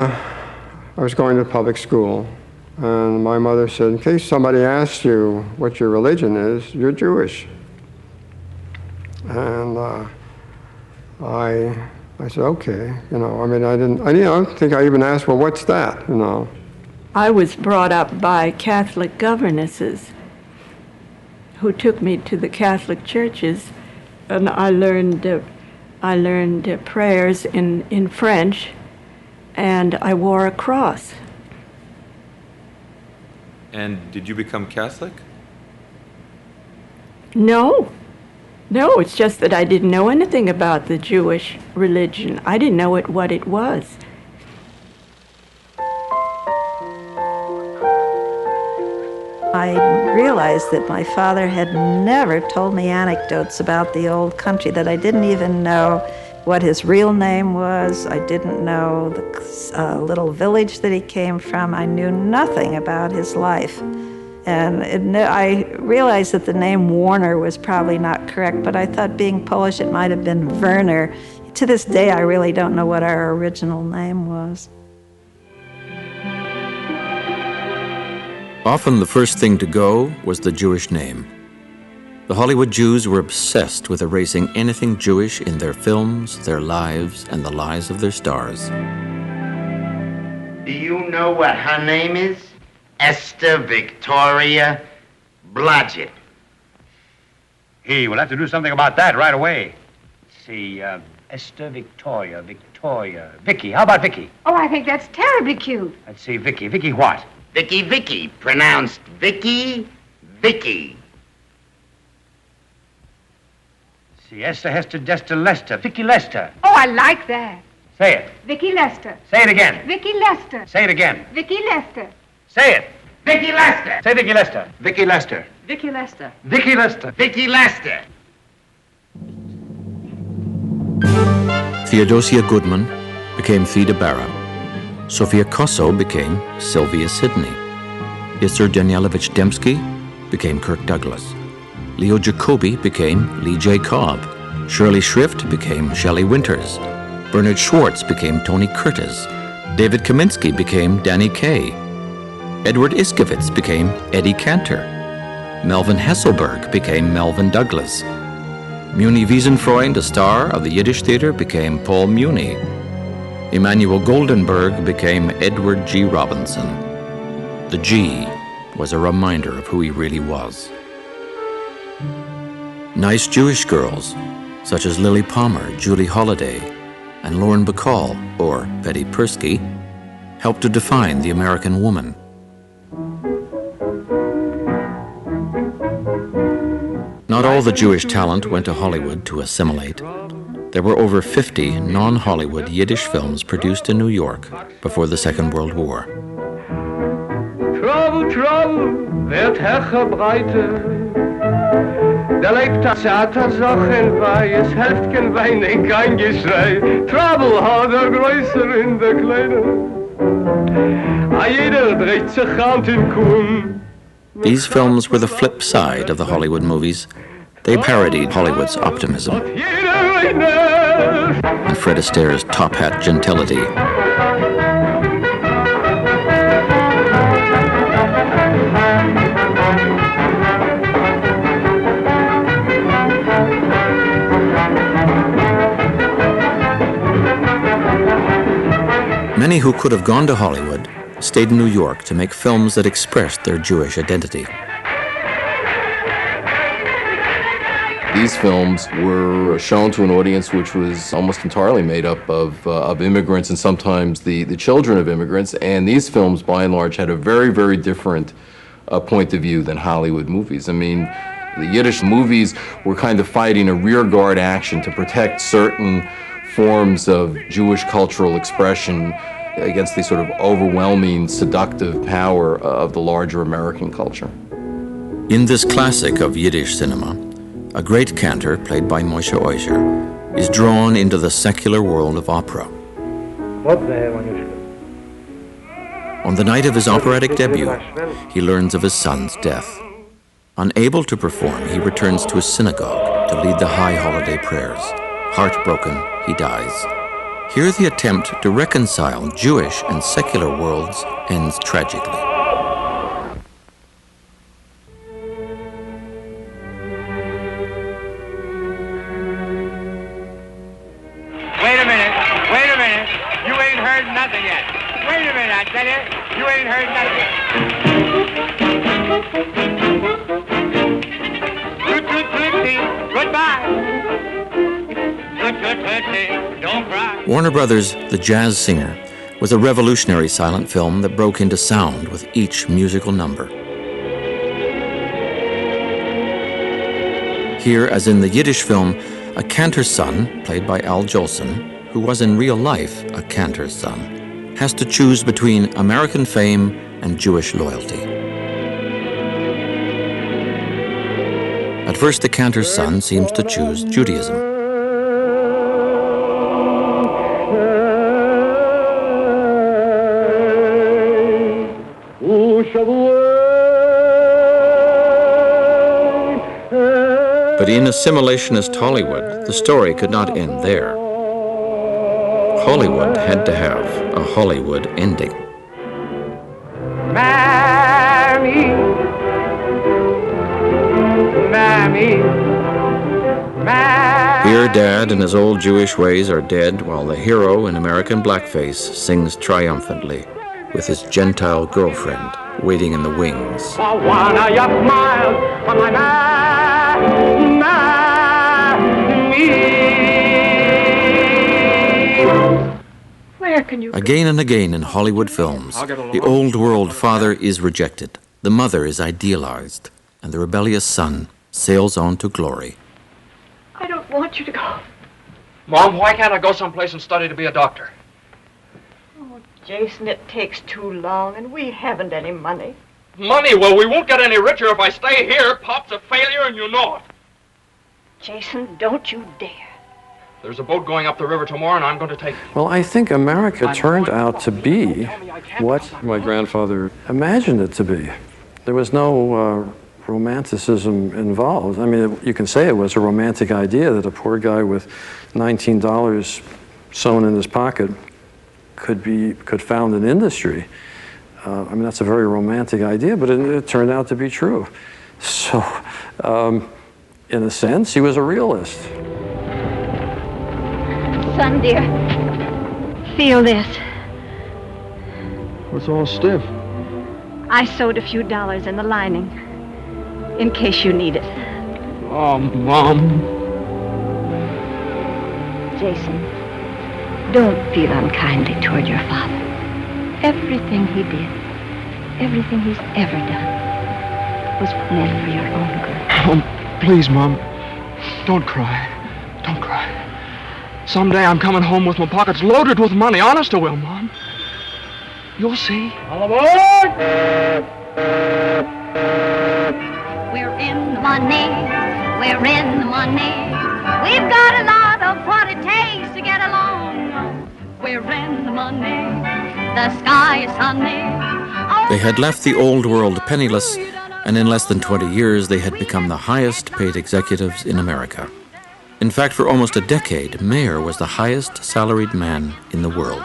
I was going to public school, and my mother said, in case somebody asks you what your religion is, you're Jewish. And I said, okay, I don't think I even asked, well, what's that, I was brought up by Catholic governesses who took me to the Catholic churches, and I learned prayers in French, and I wore a cross. And did you become Catholic? No, it's just that I didn't know anything about the Jewish religion. I didn't know what it was. I realized that my father had never told me anecdotes about the old country, that I didn't even know what his real name was. I didn't know the little village that he came from. I knew nothing about his life. And I realized that the name Warner was probably not correct, but I thought being Polish it might have been Werner. To this day, I really don't know what our original name was. Often the first thing to go was the Jewish name. The Hollywood Jews were obsessed with erasing anything Jewish in their films, their lives, and the lives of their stars. Do you know what her name is? Esther Victoria Blodgett. Hey, we'll have to do something about that right away. Let's see, Esther Victoria, Vicky. How about Vicky? Oh, I think that's terribly cute. Let's see, Vicky. Vicky what? Vicky, pronounced Vicky. See, Esther, Hester, Dester, Lester. Vicky Lester. Oh, I like that. Say it. Vicky Lester. Say it again. Vicky Lester. Say it again. Vicky Lester. Say it. Vicky Lester. Say Vicky Lester. Vicky Lester. Vicky Lester. Vicky Lester. Vicky Lester. Theodosia Goodman became Theda Bara. Sofia Kosso became Sylvia Sidney. Isser Danielovich Dembski became Kirk Douglas. Leo Jacobi became Lee J. Cobb. Shirley Shrift became Shelley Winters. Bernard Schwartz became Tony Curtis. David Kaminsky became Danny Kaye. Edward Iskovitz became Eddie Cantor. Melvin Hesselberg became Melvin Douglas. Muni Wiesenfreund, a star of the Yiddish theater, became Paul Muni. Emanuel Goldenberg became Edward G. Robinson. The G was a reminder of who he really was. Nice Jewish girls, such as Lily Palmer, Julie Holliday, and Lauren Bacall, or Betty Persky, helped to define the American woman. Not all the Jewish talent went to Hollywood to assimilate. There were over 50 non-Hollywood Yiddish films produced in New York before the Second World War. Trouble, wird Hecher breite. Da lebt das Theater Sachen bei, es helft kein Weinen, kein Geschrei. Trouble hat größer in der Kleine. A jeder dreht sich Hand in Kuhn. These films were the flip side of the Hollywood movies. They parodied Hollywood's optimism and Fred Astaire's top hat gentility. Many who could have gone to Hollywood stayed in New York to make films that expressed their Jewish identity. These films were shown to an audience which was almost entirely made up of immigrants and sometimes the children of immigrants, and these films, by and large, had a very, very different point of view than Hollywood movies. I mean, the Yiddish movies were kind of fighting a rearguard action to protect certain forms of Jewish cultural expression against the sort of overwhelming, seductive power of the larger American culture. In this classic of Yiddish cinema, a great cantor, played by Moshe Oisher, is drawn into the secular world of opera. On the night of his operatic debut, he learns of his son's death. Unable to perform, he returns to his synagogue to lead the high holiday prayers. Heartbroken, he dies. Here the attempt to reconcile Jewish and secular worlds ends tragically. Wait a minute. Wait a minute. You ain't heard nothing yet. Wait a minute, I tell you. You ain't heard nothing. Goodbye. Don't cry. Warner Brothers' The Jazz Singer was a revolutionary silent film that broke into sound with each musical number. Here, as in the Yiddish film, a cantor's son, played by Al Jolson, who was in real life a cantor's son, has to choose between American fame and Jewish loyalty. At first, the cantor's son seems to choose Judaism. But in assimilationist Hollywood, the story could not end there. Hollywood had to have a Hollywood ending. Mammy, Mammy, Mammy. Here, Dad and his old Jewish ways are dead, while the hero in American blackface sings triumphantly with his Gentile girlfriend waiting in the wings. For one of your smiles, for my Where can you Again and again in Hollywood films, the old world father is rejected, the mother is idealized, and the rebellious son sails on to glory. I don't want you to go. Mom, why can't I go someplace and study to be a doctor? Oh, Jason, it takes too long, and we haven't any money. Money? Well, we won't get any richer if I stay here. Pop's a failure, and you know it. Jason, don't you dare. There's a boat going up the river tomorrow, and I'm going to take it. Well, I think America turned out to be what my grandfather imagined it to be. There was no romanticism involved. I mean, you can say it was a romantic idea that a poor guy with $19 sewn in his pocket could found an industry. I mean, that's a very romantic idea, but it turned out to be true. So, in a sense, he was a realist. Son, dear, feel this. It's all stiff. I sewed a few dollars in the lining, in case you need it. Oh, Mom. Jason, don't feel unkindly toward your father. Everything he did, everything he's ever done, was meant for your own good. Oh, please, Mom. Don't cry. Don't cry. Someday I'm coming home with my pockets loaded with money. Honest I will, Mom. You'll see. All aboard! We're in the money. We're in the money. We've got a lot of what it takes to get along. We're in the money. The sky is sunny. They had left the old world penniless, and in less than 20 years they had become the highest paid executives in America. In fact, for almost a decade, Mayer was the highest salaried man in the world.